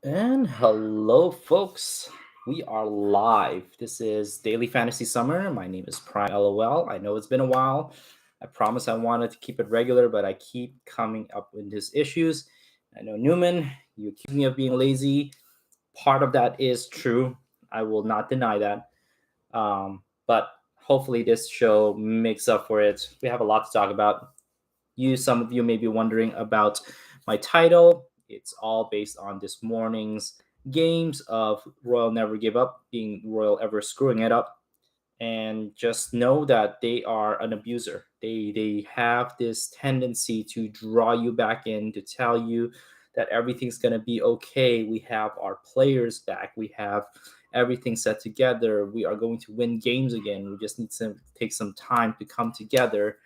And hello, folks. We are live. This is Daily Fantasy Summer. My name is Prime LOL. I know it's been a while. I promise I wanted to keep it regular, but I keep coming up with these issues. I know Newman, you accuse me of being lazy. Part of that is true. I will not deny that. But hopefully, this show makes up for it. We have a lot to talk about. Some of you may be wondering about my title. It's all based on this morning's games of Royal Never Give Up, being Royal ever screwing it up. And just know that they are an abuser. They have this tendency to draw you back in, to tell you that everything's gonna be okay. We have our players back. We have everything set together. We are going to win games again. We just need to take some time to come together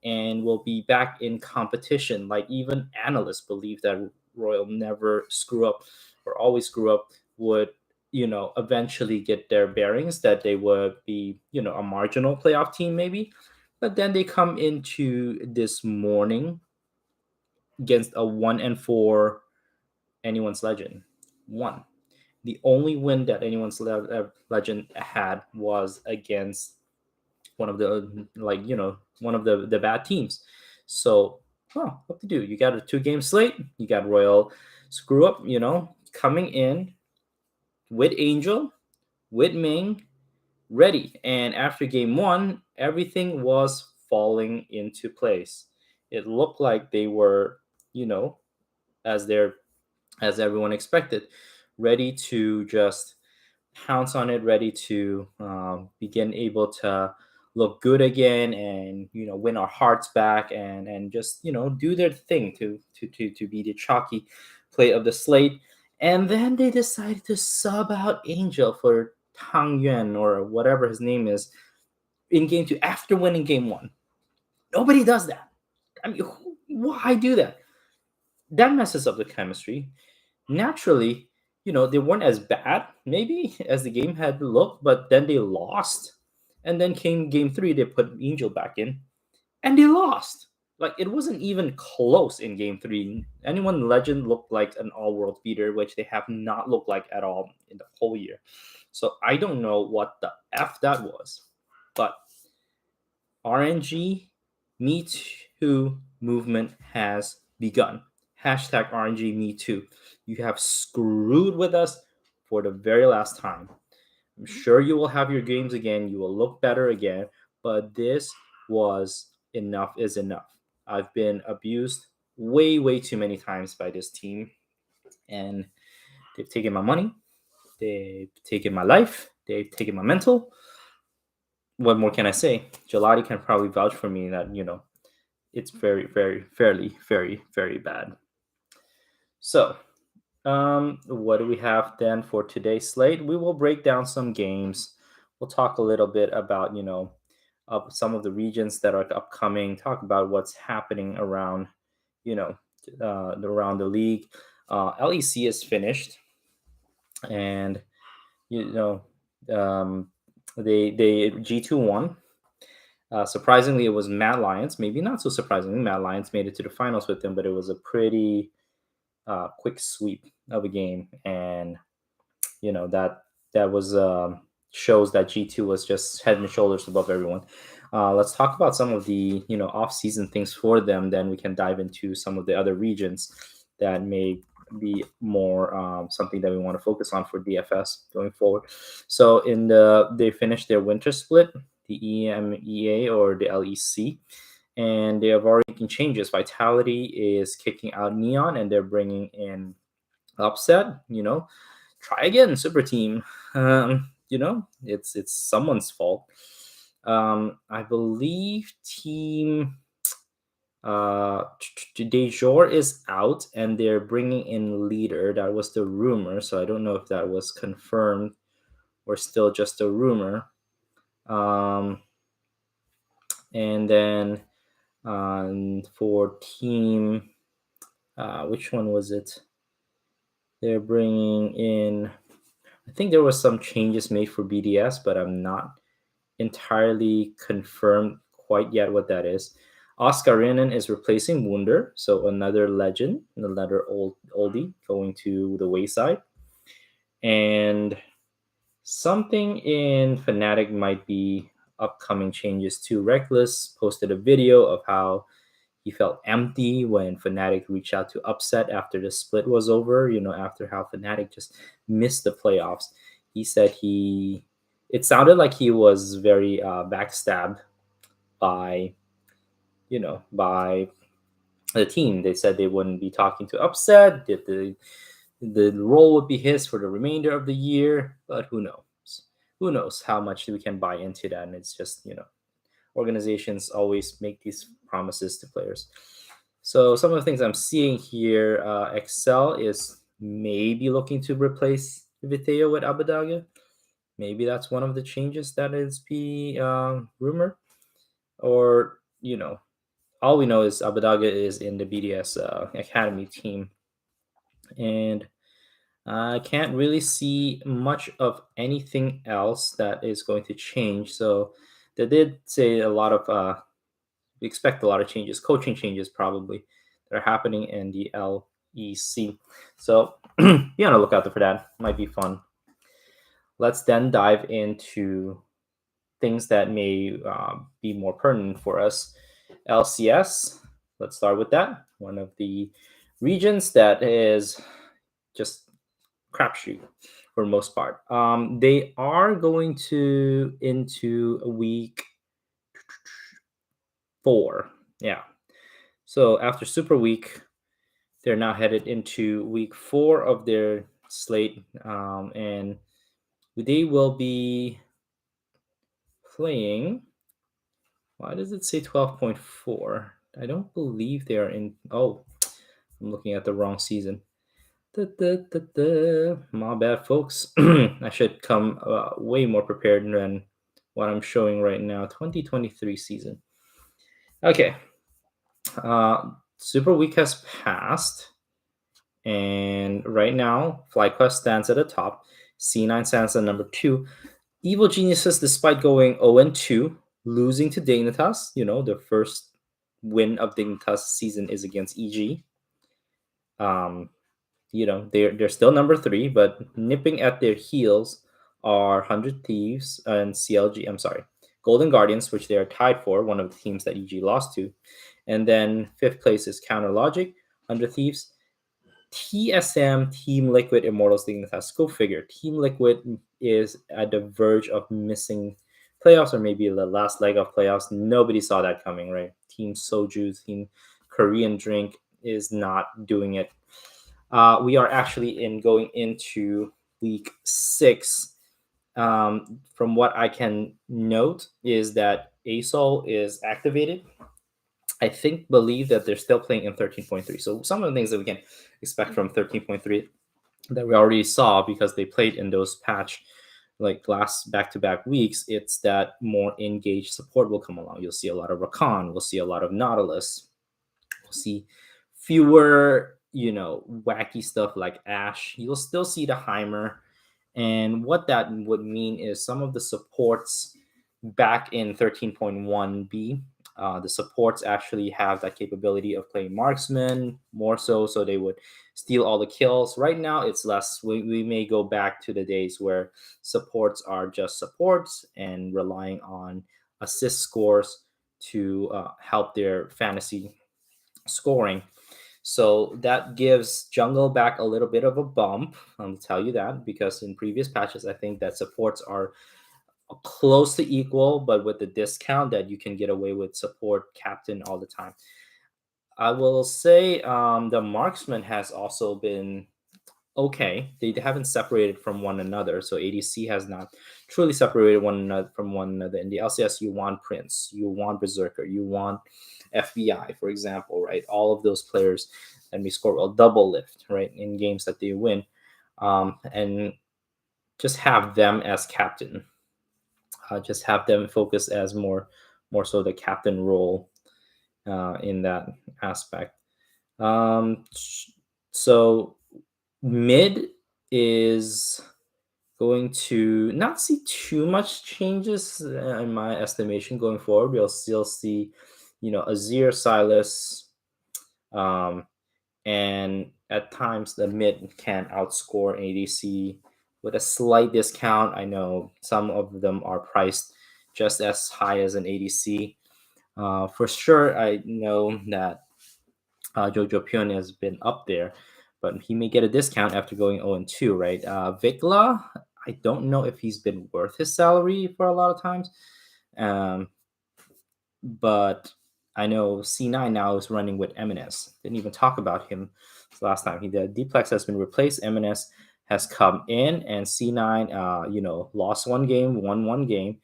and will be back in competition. Like even analysts believe that Royal never screw up or always screw up would eventually get their bearings, that they would be a marginal playoff team maybe. But then they come into this morning against a 1-4 anyone's legend. One. The only win that anyone's legend had was against one of the one of the bad teams. So, what to do? You got a 2 game slate. You got Royal screw up, coming in with Angel, with Ming, ready. And after game 1, everything was falling into place. It looked like they were, you know, as they're as everyone expected, ready to just pounce on it, ready to begin able to look good again, and win our hearts back, and just do their thing to be the chalky play of the slate. And then they decided to sub out Angel for Tang Yuan or whatever his name is in game 2 after winning game 1. Nobody does that. I mean, why do that? That messes up the chemistry. Naturally, they weren't as bad maybe as the game had looked, but then they lost. And then came game 3, they put Angel back in, and they lost. Like it wasn't even close in game 3. Anyone legend looked like an all-world beater, which they have not looked like at all in the whole year. So I don't know what the F that was. But RNG Me Too movement has begun. Hashtag RNG Me Too. You have screwed with us for the very last time. I'm sure you will have your games again. You will look better again. But this was enough is enough. I've been abused way, way too many times by this team. And they've taken my money. They've taken my life. They've taken my mental. What more can I say? Gelati can probably vouch for me that, it's very, very, fairly, very, very bad. So, what do we have then for today's slate? We will break down some games. We'll talk a little bit about, some of the regions that are upcoming, talk about what's happening around, you know, around the league. LEC is finished, and, you know, um, they G2 won. Surprisingly, it was Mad Lions. Maybe not so surprisingly, Mad Lions made it to the finals with them, but it was a pretty quick sweep of a game, and that was shows that G2 was just head and shoulders above everyone. Let's talk about some of the off-season things for them. Then we can dive into some of the other regions that may be more something that we want to focus on for DFS going forward. So they finished their winter split, the EMEA or the LEC, and they have already making changes. Vitality is kicking out Neon, and they're bringing in Upset. Try again, Super Team. It's someone's fault. I believe Team Dejor is out, and they're bringing in Leader. That was the rumor, so I don't know if that was confirmed or still just a rumor. And then for Team, which one was it? They're bringing in, I think there was some changes made for BDS, but I'm not entirely confirmed quite yet what that is. Oscarinen is replacing Wunder, so another legend, another oldie going to the wayside. And something in Fnatic might be upcoming changes too. Reckless posted a video of how he felt empty when Fnatic reached out to Upset after the split was over, after how Fnatic just missed the playoffs. He said it sounded like he was very backstabbed by, by the team. They said they wouldn't be talking to Upset, that the role would be his for the remainder of the year, but who knows? Who knows how much we can buy into that? And it's just, organizations always make these promises to players. So some of the things I'm seeing here, Excel is maybe looking to replace Viteo with Abadaga. Maybe that's one of the changes that is be rumored. Or, all we know is Abadaga is in the BDS Academy team. And I can't really see much of anything else that is going to change. So they did say a lot of, we expect a lot of changes, coaching changes probably, that are happening in the LEC. So be on the lookout for that. Might be fun. Let's then dive into things that may be more pertinent for us. LCS, let's start with that. One of the regions that is just crapshoot for most part. They are going into week 4. Yeah. So after Super Week, they're now headed into week 4 of their slate, and they will be playing. Why does it say 12.4? I don't believe they are in. Oh, I'm looking at the wrong season. My bad, folks. I should come way more prepared than what I'm showing right now. 2023 season. Okay. Super Week has passed. And right now, FlyQuest stands at the top. C9 stands at number 2. Evil Geniuses, despite going 0-2, losing to Dignitas, the first win of Dignitas season is against EG. They're still number 3, but nipping at their heels are 100 Thieves and CLG. I'm sorry, Golden Guardians, which they are tied for, one of the teams that EG lost to. And then 5th place is Counter Logic, 100 Thieves, TSM, Team Liquid, Immortals, Dignitas. Go figure. Team Liquid is at the verge of missing playoffs, or maybe the last leg of playoffs. Nobody saw that coming, right? Team Soju, Team Korean Drink is not doing it. We are actually going into week 6. From what I can note is that ASOL is activated. I believe that they're still playing in 13.3. So some of the things that we can expect from 13.3 that we already saw because they played in those patch like last back-to-back weeks, it's that more engaged support will come along. You'll see a lot of Rakan. We'll see a lot of Nautilus. We'll see fewer, wacky stuff like Ash. You'll still see the Heimer. And what that would mean is some of the supports back in 13.1b, the supports actually have that capability of playing marksman more so they would steal all the kills. Right now it's less. We may go back to the days where supports are just supports and relying on assist scores to help their fantasy scoring. So that gives jungle back a little bit of a bump. I'll tell you that, because in previous patches I think that supports are close to equal, but with the discount that you can get away with support captain all the time. I will say the marksman has also been okay. They haven't separated from one another, so ADC has not truly separated one another from one another. In the LCS, you want Prince, you want Berserker, you want FBI, for example, right? All of those players and we score a double lift, right, in games that they win, and just have them as captain. Just have them focus as more so the captain role in that aspect. So mid is going to not see too much changes in my estimation going forward. We'll still see Azir, Silas, and at times the mid can outscore ADC with a slight discount. I know some of them are priced just as high as an ADC. For sure, I know that Jojo Pion has been up there, but he may get a discount after going 0-2, right? Vikla, I don't know if he's been worth his salary for a lot of times, but I know C9 now is running with MNS. Didn't even talk about him last time. The Dplex has been replaced. MNS has come in, and C9, lost one game, won one game.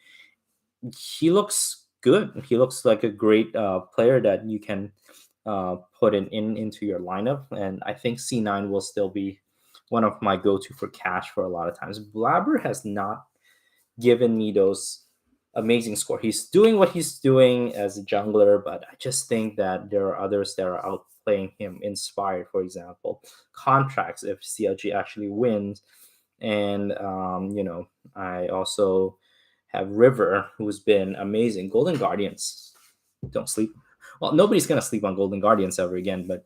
He looks good. He looks like a great player that you can put into your lineup, and I think C9 will still be one of my go-to for cash for a lot of times. Blabber has not given me those amazing score. He's doing what he's doing as a jungler, but I just think that there are others that are outplaying him. Inspired, for example, contracts if CLG actually wins, and I also have River, who's been amazing. Golden Guardians, don't sleep. Well, nobody's gonna sleep on Golden Guardians ever again, but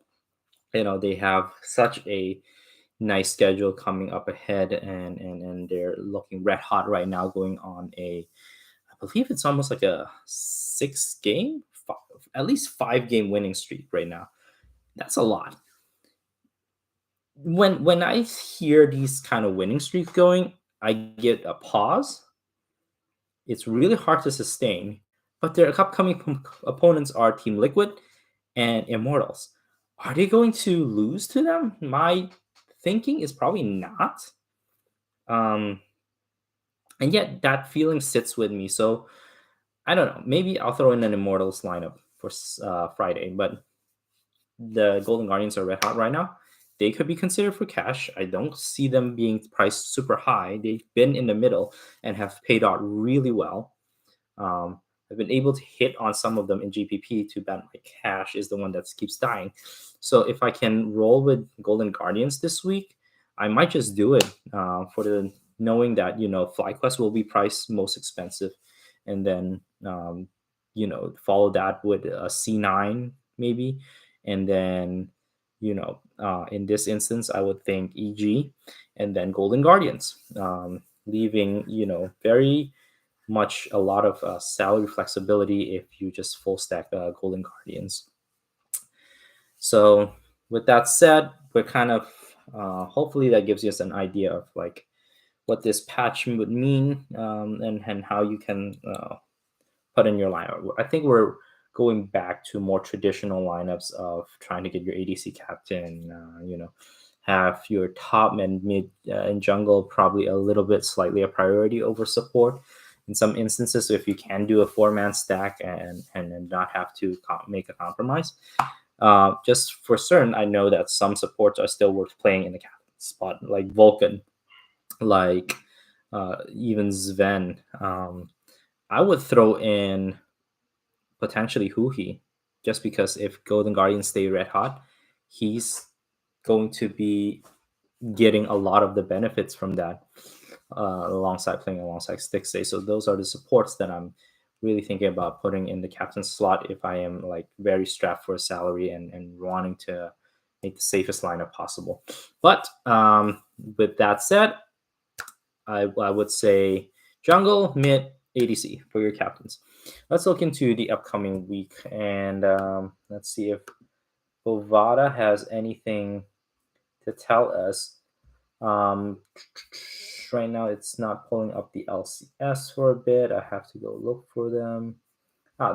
they have such a nice schedule coming up ahead, and they're looking red hot right now, going on I believe it's almost like a 6-game, at least 5-game winning streak right now. That's a lot. When I hear these kind of winning streaks going, I get a pause. It's really hard to sustain, but their upcoming opponents are Team Liquid and Immortals. Are they going to lose to them? My thinking is probably not. And yet that feeling sits with me. So I don't know. Maybe I'll throw in an Immortals lineup for Friday, but the Golden Guardians are red hot right now. They could be considered for cash. I don't see them being priced super high. They've been in the middle and have paid out really well. I've been able to hit on some of them in GPP. Too bad my cash is the one that keeps dying. So if I can roll with Golden Guardians this week, I might just do it for the knowing that FlyQuest will be priced most expensive, and then follow that with a C9 maybe, and then in this instance I would think EG, and then Golden Guardians, leaving very much a lot of salary flexibility if you just full stack Golden Guardians. So with that said, we're kind of hopefully that gives us an idea of like what this patch would mean, and how you can put in your lineup. I think we're going back to more traditional lineups of trying to get your ADC captain, have your top and mid and jungle probably a little bit slightly a priority over support in some instances. So if you can do a 4-man stack and not have to make a compromise, just for certain, I know that some supports are still worth playing in the captain spot, like Vulcan, like even Sven. I would throw in potentially Huhi, just because if Golden Guardians stay red hot, he's going to be getting a lot of the benefits from that, alongside playing alongside Stixxay. So those are the supports that I'm really thinking about putting in the captain slot if I am like very strapped for a salary and wanting to make the safest lineup possible. But with that said, I would say jungle, mid, ADC for your captains. Let's look into the upcoming week, and let's see if Bovada has anything to tell us. Right now, it's not pulling up the LCS for a bit. I have to go look for them.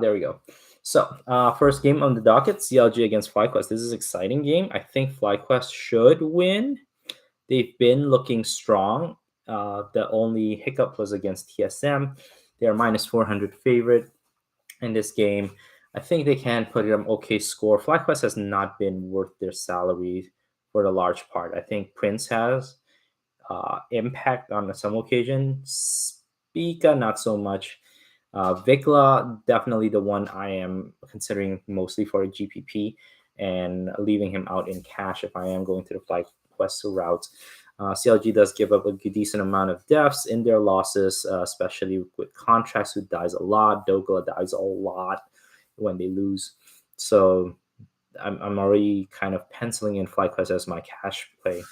There we go. So, first game on the docket, CLG against FlyQuest. This is an exciting game. I think FlyQuest should win. They've been looking strong. The only hiccup was against TSM. They are minus 400 favorite in this game. I think they can put an okay score. FlyQuest has not been worth their salary for the large part. I think Prince has impact on some occasion. Spica, not so much. Vikla, definitely the one I am considering mostly for a GPP, and leaving him out in cash if I am going to the FlyQuest route. CLG does give up a decent amount of deaths in their losses, especially with contracts, who dies a lot. Dogla dies a lot. when they lose. So I'm already kind of penciling in FlyQuest as my cash play.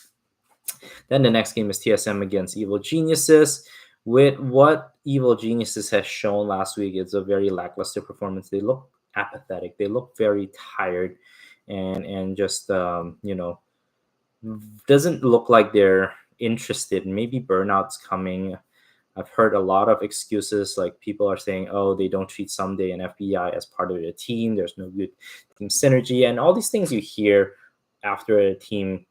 Then the next game is TSM against Evil Geniuses. With what Evil Geniuses has shown last week, it's a very lackluster performance. They look apathetic. They look very tired, and just doesn't look like they're interested. Maybe burnout's coming. I've heard a lot of excuses, like people are saying, oh, they don't treat Someday and FBI as part of their team. There's no good team synergy, and all these things you hear after a team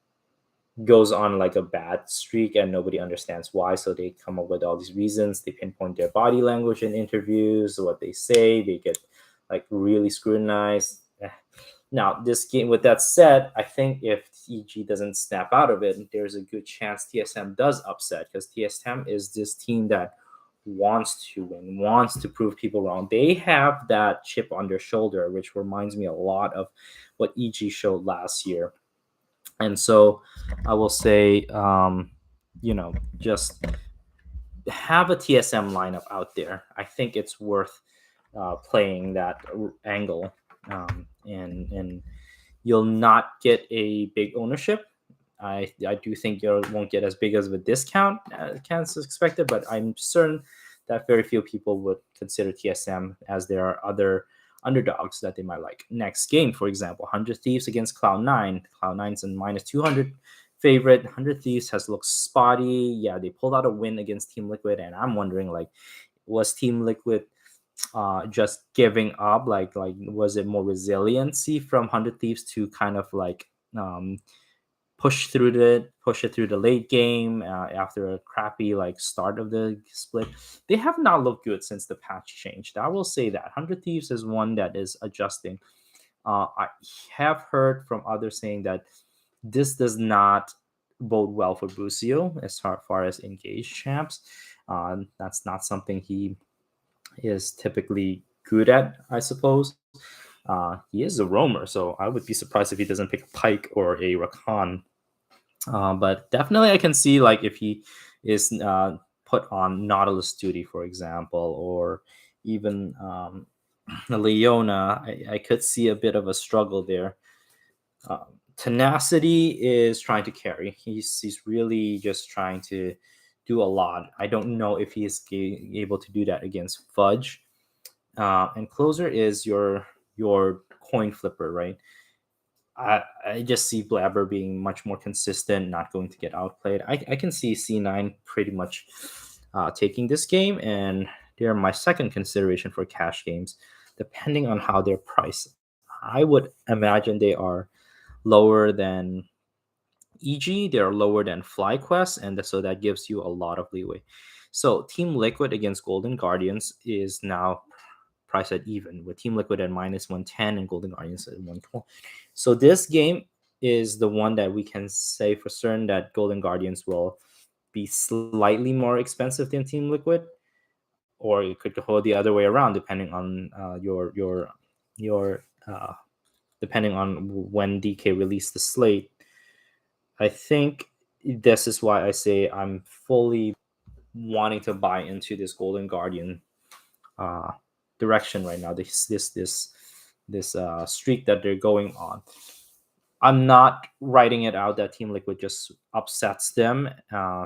goes on like a bad streak and nobody understands why. So they come up with all these reasons. They pinpoint their body language in interviews, what they say. They get like really scrutinized. Now, this game, with that said, I think if EG doesn't snap out of it, there's a good chance TSM does upset, because TSM is this team that wants to win, wants to prove people wrong. They have that chip on their shoulder, which reminds me a lot of what EG showed last year. And so I will say, just have a TSM lineup out there. I think it's worth playing that angle, and you'll not get a big ownership. I do think you won't get as big as a discount as expected, but I'm certain that very few people would consider TSM, as there are other underdogs that they might like. Next game, for example, 100 Thieves against Cloud9. Cloud9's in minus 200 favorite. 100 Thieves has looked spotty. Yeah, they pulled out a win against Team Liquid, and I'm wondering, like, was Team Liquid just giving up? Like was it more resiliency from 100 Thieves to kind of like push it through the late game after a crappy like start of the split? They have not looked good since the patch changed. I will say that 100 Thieves is one that is adjusting. I have heard from others saying that this does not bode well for Busio as far as engaged champs. That's not something he is typically good at, I suppose. He is a roamer, so I would be surprised if he doesn't pick a Pike or a Rakan. But definitely, I can see like if he is put on Nautilus duty, for example, or even Leona, I could see a bit of a struggle there. Tenacity is trying to carry. He's really just trying to do a lot. I don't know if he is able to do that against Fudge. And Closer is your coin flipper, right? I just see Blabber being much more consistent, not going to get outplayed. I can see C9 pretty much taking this game, and they're my second consideration for cash games, depending on how they're priced. I would imagine they are lower than EG, they're lower than FlyQuest, and so that gives you a lot of leeway. So Team Liquid against Golden Guardians is now priced at even, with Team Liquid at minus 110 and Golden Guardians at 112. So this game is the one that we can say for certain that Golden Guardians will be slightly more expensive than Team Liquid, or it could go the other way around, depending on your depending on when DK released the slate. I think this is why I say I'm fully wanting to buy into this Golden Guardian direction right now. This streak that they're going on. I'm not writing it out that Team Liquid just upsets them,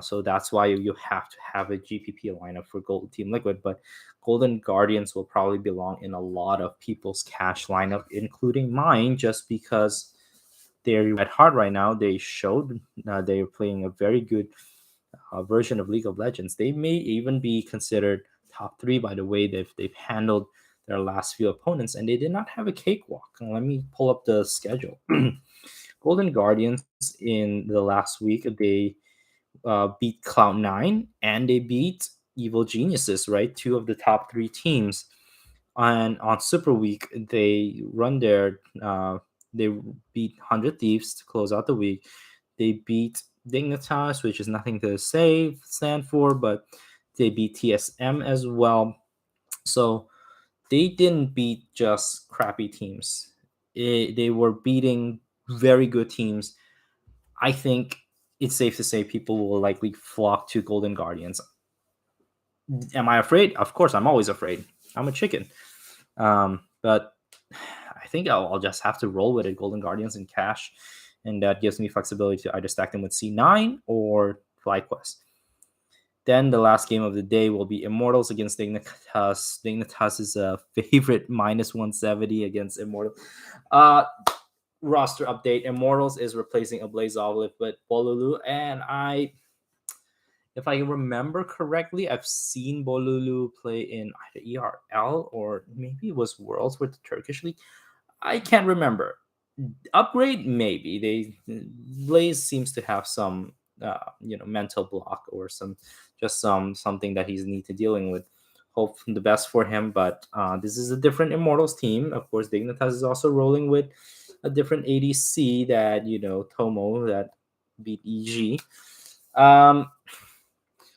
so that's why you have to have a GPP lineup for Team Liquid. But Golden Guardians will probably belong in a lot of people's cash lineup, including mine, just because they're at heart right now. They showed they're playing a very good version of League of Legends. They may even be considered top 3 by the way they've handled their last few opponents, and they did not have a cakewalk. Let me pull up the schedule. Golden Guardians in the last week, they beat Cloud9 and they beat Evil Geniuses, right? 2 of the top 3 teams. And on Super Week, they run their they beat 100 Thieves to close out the week. They beat Dignitas, which is nothing to stand for, but they beat TSM as well. So they didn't beat just crappy teams. They were beating very good teams. I think it's safe to say people will likely flock to Golden Guardians. Am I afraid? Of course, I'm always afraid. I'm a chicken. But think I'll just have to roll with it. Golden Guardians and cash, and that gives me flexibility to either stack them with C9 or FlyQuest. Then the last game of the day will be Immortals against Dignitas. Dignitas is a favorite minus 170 against Immortal. Roster update: Immortals is replacing Ablazov with Bolulu, and if I remember correctly, I've seen Bolulu play in either ERL or maybe it was Worlds with the Turkish league. I can't remember. Upgrade maybe. Blaze seems to have some mental block or something that he's need to dealing with. Hope the best for him, but this is a different Immortals team. Of course, Dignitas is also rolling with a different ADC that Tomo that beat EG.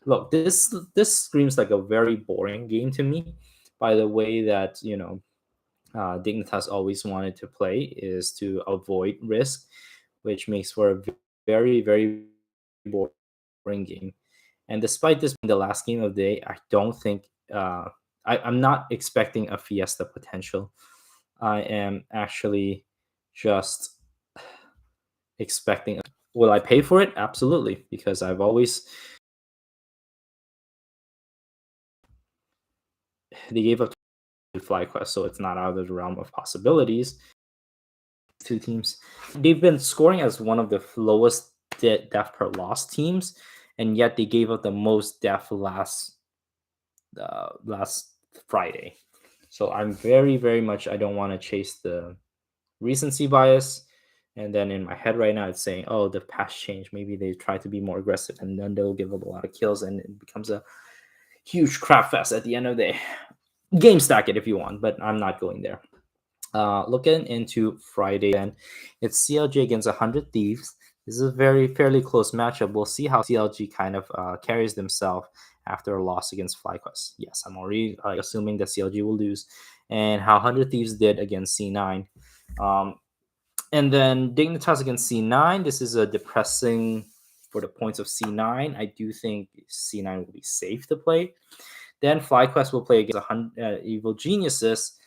Look, this screams like a very boring game to me. By the way that Dignitas always wanted to play is to avoid risk, which makes for a very, very boring game. And despite this being the last game of the day, I don't think I'm not expecting a Fiesta potential. I am actually just expecting. Will I pay for it? Absolutely, because I've always they gave up FlyQuest, so it's not out of the realm of possibilities. Two teams, they've been scoring as one of the lowest death per loss teams, and yet they gave up the most death last Friday. So I'm very, very much, I don't want to chase the recency bias. And then in my head right now, it's saying, oh, the past changed. Maybe they try to be more aggressive, and then they'll give up a lot of kills, and it becomes a huge crap fest at the end of the day. Game stack it if you want, but I'm not going there. Looking into Friday, then it's CLG against 100 Thieves. This is a fairly close matchup. We'll see how CLG kind of carries themselves after a loss against FlyQuest. Yes, I'm already assuming that CLG will lose, and how 100 Thieves did against C9. And then Dignitas against C9. This is a depressing for the points of C9. I do think C9 will be safe to play. Then FlyQuest will play against Evil Geniuses.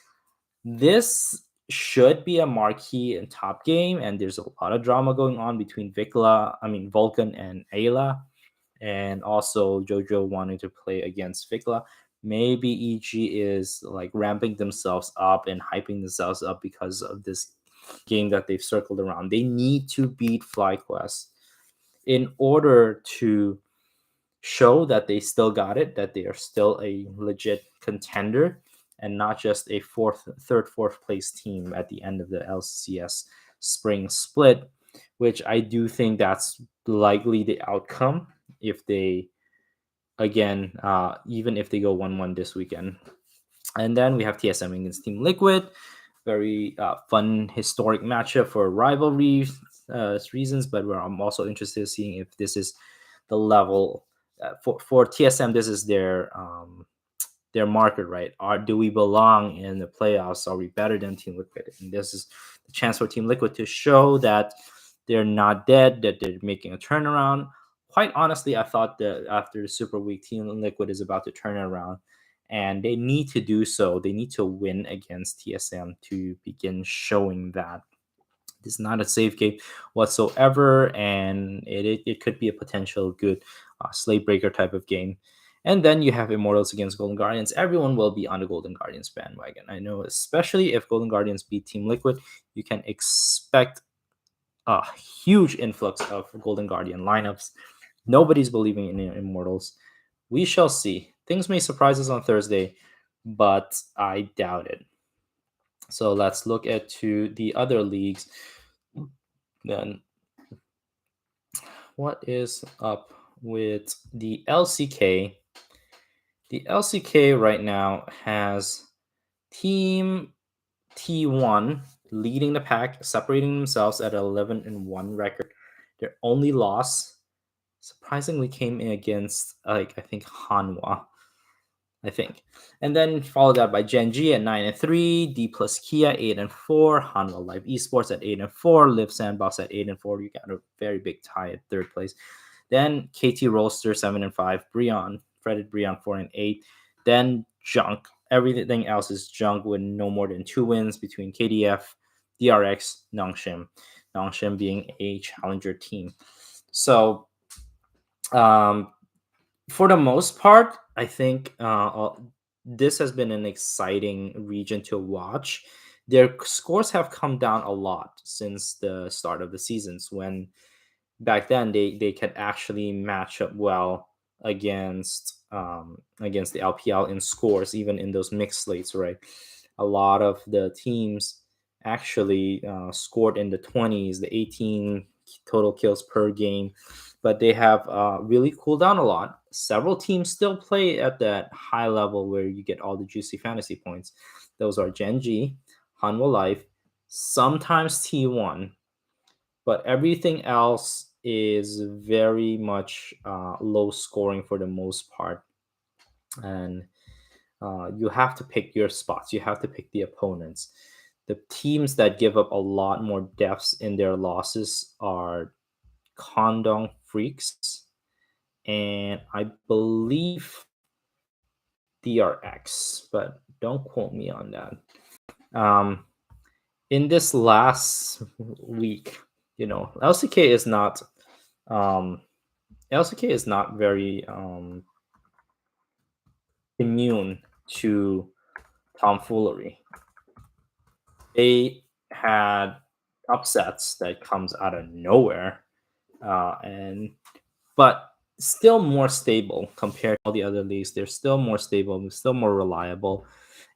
This should be a marquee and top game, and there's a lot of drama going on between Vulcan and Ayla, and also Jojo wanting to play against Vikla. Maybe EG is like ramping themselves up and hyping themselves up because of this game that they've circled around. They need to beat FlyQuest in order to show that they still got it, that they are still a legit contender and not just a fourth place team at the end of the LCS spring split, which I do think that's likely the outcome if they, again, even if they go 1-1 this weekend. And then we have TSM against Team Liquid. Very fun historic matchup for rivalry reasons, but I'm also interested in seeing if this is the level for TSM. This is their market, right? Do we belong in the playoffs? Are we better than Team Liquid? And this is the chance for Team Liquid to show that they're not dead, that they're making a turnaround. Quite honestly, I thought that after the Super Week, Team Liquid is about to turn around, and they need to do so. They need to win against TSM to begin showing that this is not a safe game whatsoever, and it could be a potential good slate breaker type of game. And then you have Immortals against Golden Guardians. Everyone will be on the Golden Guardians bandwagon. I know, especially if Golden Guardians beat Team Liquid, you can expect a huge influx of Golden Guardian lineups. Nobody's believing in Immortals. We shall see. Things may surprise us on Thursday, but I doubt it. So let's look at the other leagues. Then what is up with the LCK? The LCK right now has Team T1 leading the pack, separating themselves at 11-1 record. Their only loss, surprisingly, came in against I think Hanwha. And then followed up by Genji at 9-3, D plus Kia 8-4, Hanwha Live Esports at 8-4, Live Sandbox at 8-4. You got a very big tie at third place. Then KT Roaster 7-5, Fretted Breon 4-8. Then Junk Everything else is junk with no more than 2 wins between KDF, DRX, Nongshim. Nongshim being a challenger team. So um, for the most part, I think this has been an exciting region to watch. Their scores have come down a lot since the start of the seasons, when back then they could actually match up well against the LPL in scores, even in those mixed slates, right? A lot of the teams actually scored in the 20s, the 18 total kills per game, but they have really cooled down a lot. Several teams still play at that high level where you get all the juicy fantasy points. Those are Gen G, Hanwha Life, sometimes T1, but everything else is very much low scoring for the most part. And you have to pick your spots, you have to pick the opponents. The teams that give up a lot more deaths in their losses are Condong Freaks, and I believe DRX, but don't quote me on that. In this last week, LCK is not um, LCK is not very immune to tomfoolery. They had upsets that comes out of nowhere, and but still more stable compared to all the other leagues. They're still more stable, still more reliable,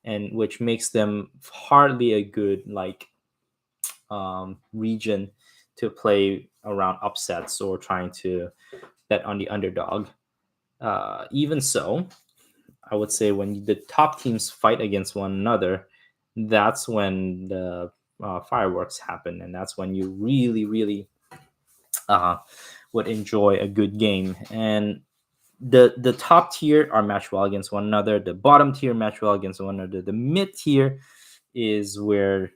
and which makes them hardly a good region to play around upsets or trying to bet on the underdog. Even so, I would say when the top teams fight against one another, that's when the fireworks happen, and that's when you really, really would enjoy a good game. And the top tier are matched well against one another. The bottom tier match well against one another. The mid tier is where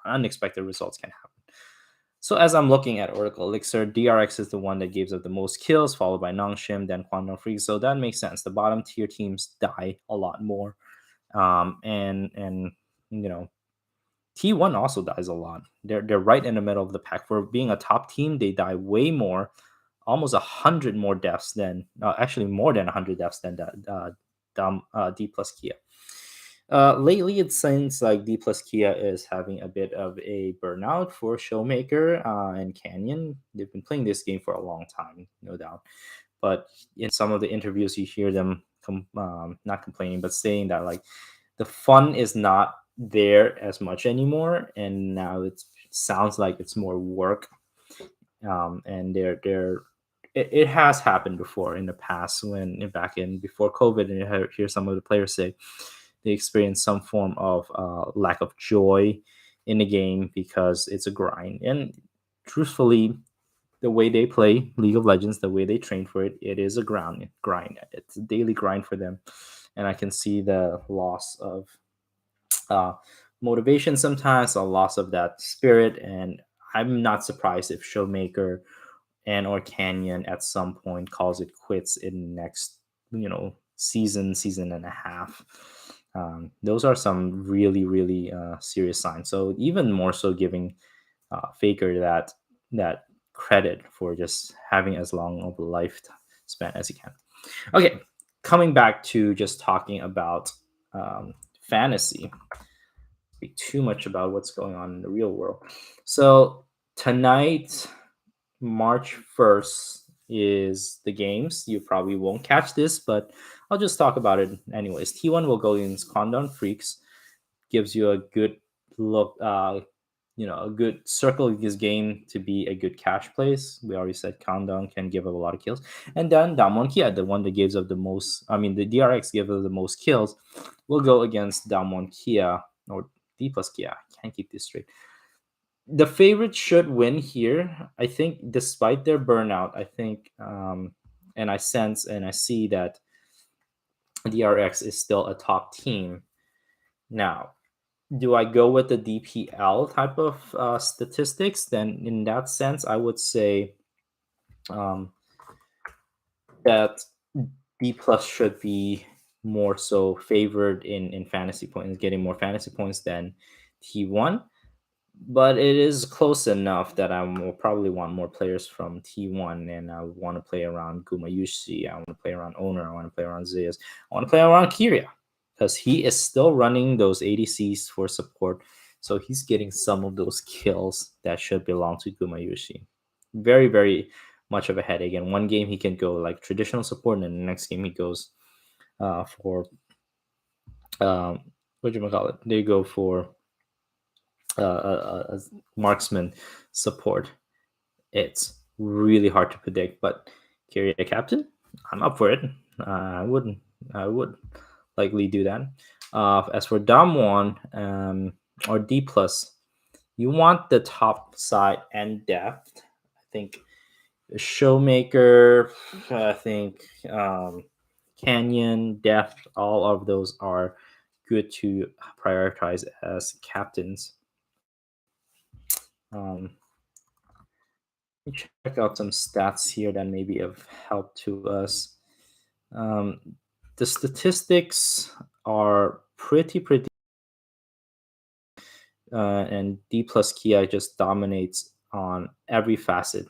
unexpected results can happen. So as I'm looking at Oracle Elixir, DRX is the one that gives up the most kills, followed by Nongshim, then Quantum Freak. So that makes sense. The bottom tier teams die a lot more, and T1 also dies a lot. They're right in the middle of the pack. For being a top team, they die way more, almost 100 more deaths than actually more than 100 deaths than D plus Kia. Lately, it seems like D plus Kia is having a bit of a burnout for Showmaker and Canyon. They've been playing this game for a long time, no doubt. But in some of the interviews, you hear them not complaining, but saying that the fun is not there as much anymore, and now it sounds like it's more work. And it has happened before in the past, when back in before COVID, and you hear some of the players say they experience some form of lack of joy in the game because it's a grind. And truthfully, the way they play League of Legends, the way they train for it, it is a grind. It's a daily grind for them, and I can see the loss of motivation sometimes, a loss of that spirit. And I'm not surprised if Showmaker and or Canyon at some point calls it quits in next season and a half. Those are some really, really serious signs. So even more so giving Faker that credit for just having as long of a life span as he can. Okay, coming back to just talking about fantasy. Speak too much about what's going on in the real world. So tonight, March 1st, is the games. You probably won't catch this, but I'll just talk about it anyways. T1 will go against Condon Freaks. Gives you a good look, a good circle this game to be a good cash place. We already said Condon can give up a lot of kills. And then Damwon Kia, the one that gives up the most, the DRX gives up the most kills, will go against Damwon Kia or D plus Kia. I can't keep this straight. The favorite should win here. I think, despite their burnout, I think, and I sense and I see that DRX is still a top team. Now, do I go with the DPL type of statistics? Then, in that sense, I would say that D plus should be more so favored in fantasy points, getting more fantasy points than T1. But it is close enough that I will probably want more players from T1, and I want to play around Gumayushi. I want to play around Owner. I want to play around Zeus. I want to play around Kiria because he is still running those ADCs for support. So he's getting some of those kills that should belong to Gumayushi. Very, very much of a headache. And one game he can go like traditional support, and then the next game he goes for what do you call it? They go for marksman support. It's really hard to predict, but carry a captain, I'm up for it. I would likely do that. As for Damwon or D plus, you want the top side and depth. I think Showmaker, I think Canyon, depth, all of those are good to prioritize as captains. Check out some stats here that maybe have helped to us. The statistics are pretty, and D plus Kia just dominates on every facet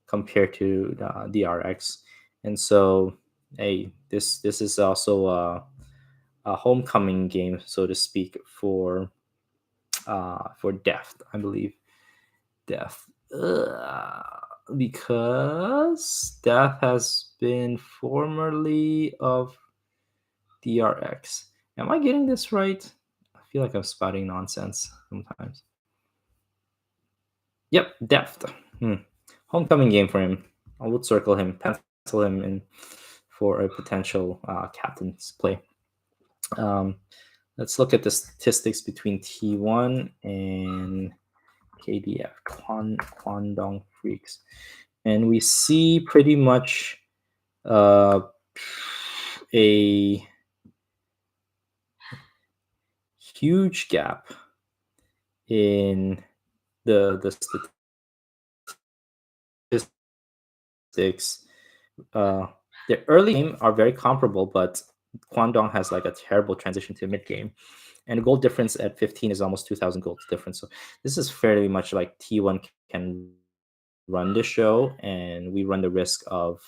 compared to the RX. And so, hey, this is also a homecoming game, so to speak, for Deft, I believe. Death. Because Death has been formerly of DRX. Am I getting this right? I feel like I'm spouting nonsense sometimes. Yep, Deft. Homecoming game for him. I would circle him, pencil him in for a potential captain's play. Let's look at the statistics between T1 and KDF, Kwandong Freaks. And we see pretty much a huge gap in the statistics. The early game are very comparable, but Kwandong has like a terrible transition to mid game. And the gold difference at 15 is almost 2,000 gold difference. So this is fairly much like T1 can run the show, and we run the risk of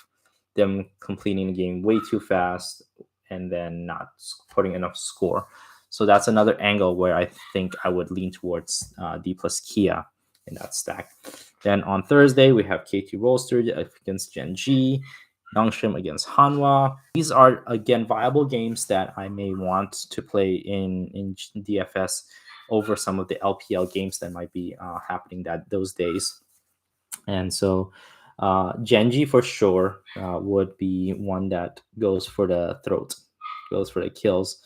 them completing the game way too fast and then not putting enough score. So that's another angle where I think I would lean towards D plus Kia in that stack. Then on Thursday, we have KT Roaster against Gen G, Nongshim against Hanwha. These are, again, viable games that I may want to play in DFS over some of the LPL games that might be happening those days. And so Genji for sure would be one that goes for the throat, goes for the kills.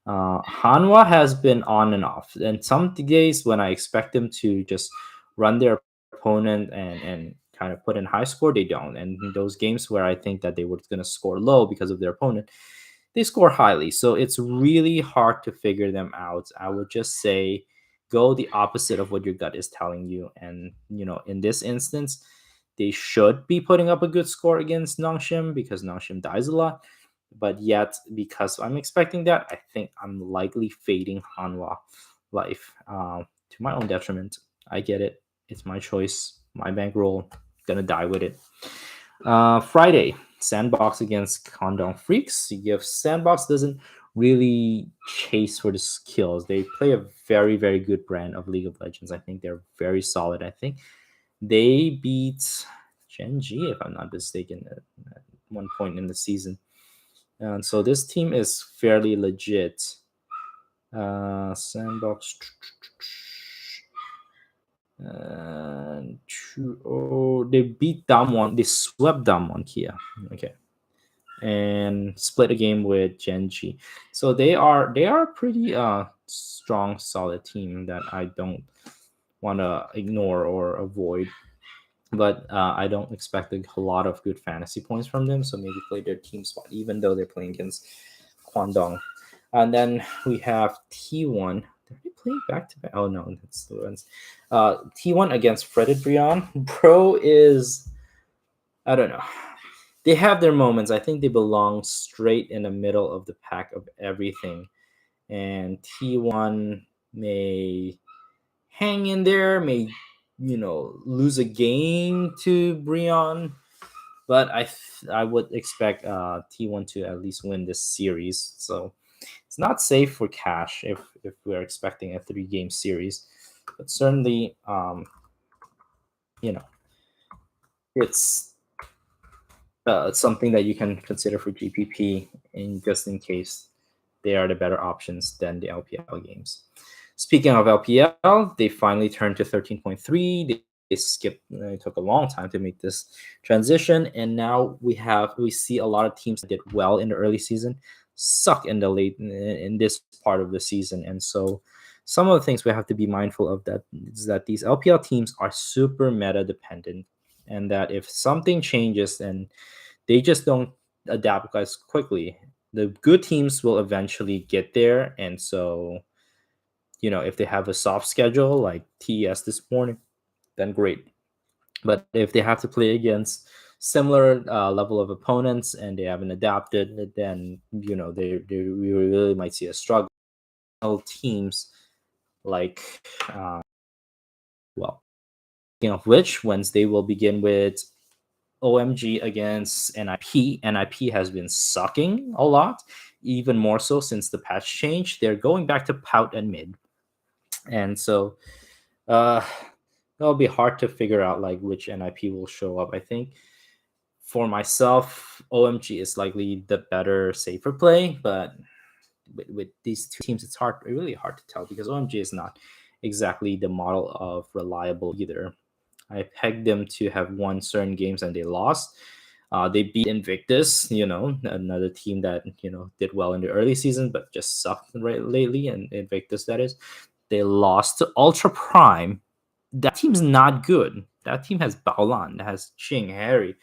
Hanwha has been on and off. And some days when I expect them to just run their opponent and kind of put in high score, they don't. And in those games where I think that they were going to score low because of their opponent, they score highly. So it's really hard to figure them out. I would just say go the opposite of what your gut is telling you. And, in this instance, they should be putting up a good score against Nongshim because Nongshim dies a lot. But yet, because I'm expecting that, I think I'm likely fading Hanwha life to my own detriment. I get it. It's my choice, my bankroll. Gonna die with it. Friday, Sandbox against Condom Freaks. If Sandbox doesn't really chase for the skills, they play a very, very good brand of League of Legends. I think they're very solid. I think they beat Gen G, if I'm not mistaken, at one point in the season. And so this team is fairly legit. Sandbox. They beat Damwon. They swept Damwon Kia. Okay. And split a game with Genji. So they are pretty strong, solid team that I don't want to ignore or avoid. But I don't expect a lot of good fantasy points from them. So maybe play their team spot, even though they're playing against Kwandong. And then we have T1. Did they play back to back? Oh no, that's the ones. T1 against Fretted Brion. Bro is, I don't know. they have their moments. I think they belong straight in the middle of the pack of everything. And T1 may hang in there, may lose a game to Brion, but I would expect T1 to at least win this series. So it's not safe for cash if we're expecting a 3-game series, but certainly you know it's it's something that you can consider for GPP, in just in case they are the better options than the LPL games. Speaking of LPL, they finally turned to 13.3. They skipped. It took a long time to make this transition, and now we see a lot of teams that did well in the early season suck in the late in this part of the season, and so some of the things we have to be mindful of that is that these LPL teams are super meta dependent, and that if something changes and they just don't adapt as quickly, the good teams will eventually get there, and so if they have a soft schedule like TES this morning, then great. But if they have to play against similar level of opponents and they haven't adapted, then we really might see a struggle. Teams like well, speaking of which, Wednesday will begin with OMG against NIP. NIP has been sucking a lot, even more so since the patch change. They're going back to pout and mid, and so uh, it'll be hard to figure out like which NIP will show up. I think for myself, OMG is likely the better, safer play, but with these two teams, it's really hard to tell because OMG is not exactly the model of reliable either. I pegged them to have won certain games and they lost. They beat Invictus, another team that did well in the early season but just sucked right lately. And Invictus, that is, they lost to Ultra Prime. That team's not good. That team has Baolan, that has Ching, Harry,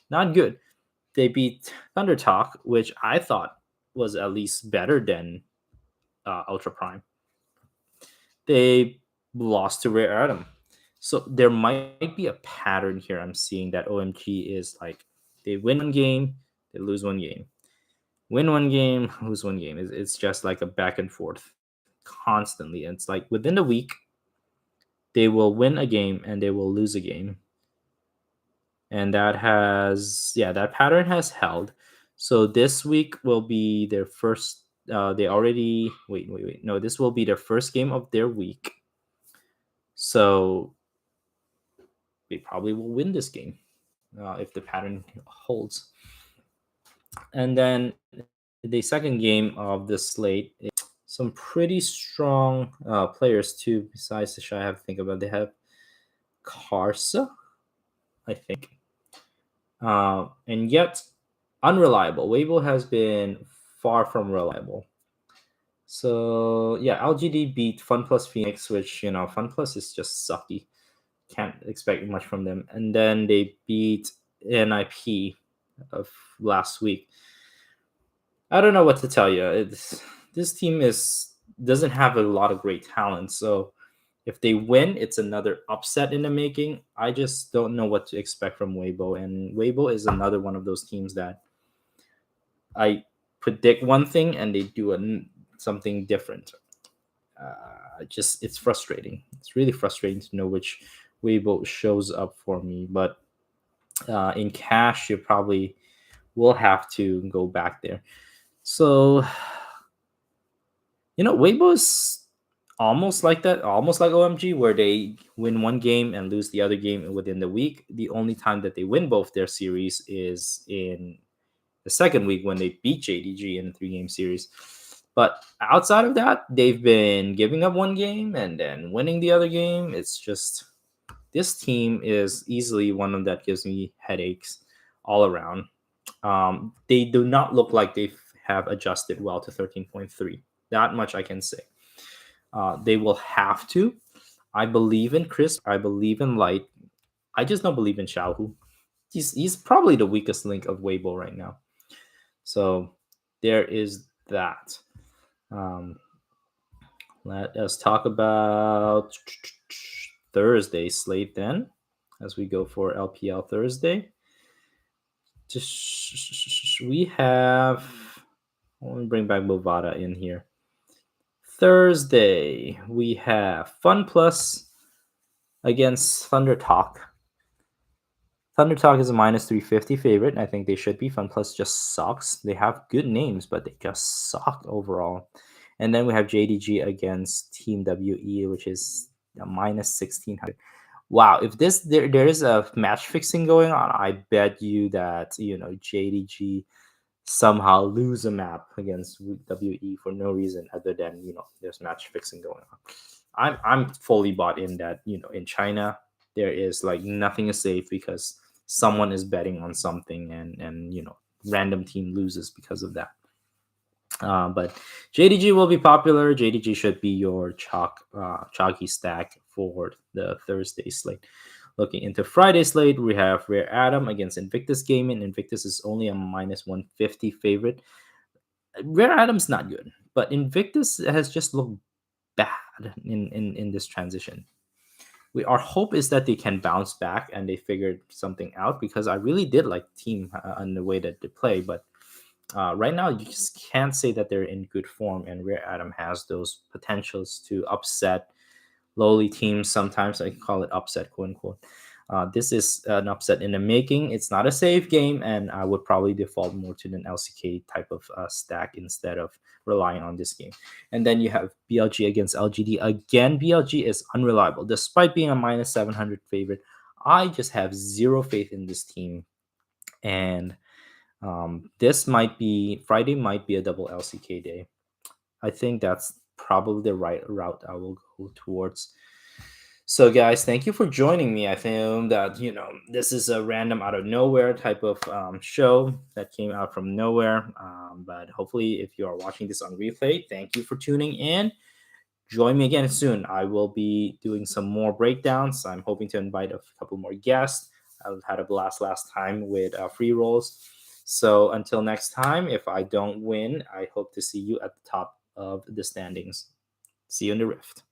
not good. They beat Thunder Talk, which I thought was at least better than Ultra Prime. They lost to Rare Atom. So there might be a pattern here. I'm seeing that OMG is like they win one game, they lose one game, win one game, lose one game. It's just like a back and forth constantly. And it's like within the week, they will win a game and they will lose a game. And that pattern has held. So this week will be their first. They already wait. No, this will be their first game of their week. So they probably will win this game if the pattern holds. And then the second game of the slate is some pretty strong players too. Besides the Shy, I have to think about. They have Karsa, I think, and yet unreliable. Weibo has been far from reliable. So yeah, LGD beat Fun Plus Phoenix, which Fun Plus is just sucky. Can't expect much from them. And then they beat NIP of last week. I don't know what to tell you. This team doesn't have a lot of great talent. So if they win, it's another upset in the making. I just don't know what to expect from Weibo. And Weibo is another one of those teams that I predict one thing and they do something different. It's frustrating. It's really frustrating to know which Weibo shows up for me. But in cash, you probably will have to go back there. So, Weibo is almost like that, almost like OMG, where they win one game and lose the other game within the week. The only time that they win both their series is in the second week when they beat JDG in a 3-game series. But outside of that, they've been giving up one game and then winning the other game. It's just this team is easily one of that gives me headaches all around. They do not look like they have adjusted well to 13.3. That much I can say. They will have to. I believe in Crisp. I believe in Light. I just don't believe in Xiaohu. He's probably the weakest link of Weibo right now. So there is that. Let us talk about Thursday slate then, as we go for LPL Thursday. We have. Let me bring back Bovada in here. Thursday, we have Fun Plus against Thunder Talk. Thunder Talk is a minus 350 favorite. I think they should be. Fun Plus just sucks. They have good names, but they just suck overall. And then we have JDG against Team WE, which is a minus 1600. Wow, if there is a match fixing going on, I bet you that JDG somehow lose a map against WE for no reason other than there's match fixing going on. I'm fully bought in that in China there is like nothing is safe because someone is betting on something and random team loses because of that. But JDG will be popular. JDG should be your chalky stack for the Thursday slate. Looking into Friday slate, we have Rare Atom against Invictus Gaming. Invictus is only a minus 150 favorite. Rare Atom's not good, but Invictus has just looked bad in this transition. Our hope is that they can bounce back and they figured something out, because I really did like team and the way that they play, but right now you just can't say that they're in good form, and Rare Atom has those potentials to upset lowly teams. Sometimes I call it upset, quote unquote. This is an upset in the making. It's not a safe game, and I would probably default more to an LCK type of stack instead of relying on this game. And then you have BLG against LGD. Again, BLG is unreliable. Despite being a minus 700 favorite, I just have zero faith in this team. And this Friday might be a double LCK day. I think that's probably the right route I will go towards. So, guys, thank you for joining me. I think that this is a random out of nowhere type of show that came out from nowhere. But hopefully, if you are watching this on replay, thank you for tuning in. Join me again soon. I will be doing some more breakdowns. I'm hoping to invite a couple more guests. I've had a blast last time with free rolls. So until next time, if I don't win, I hope to see you at the top of the standings. See you in the Rift.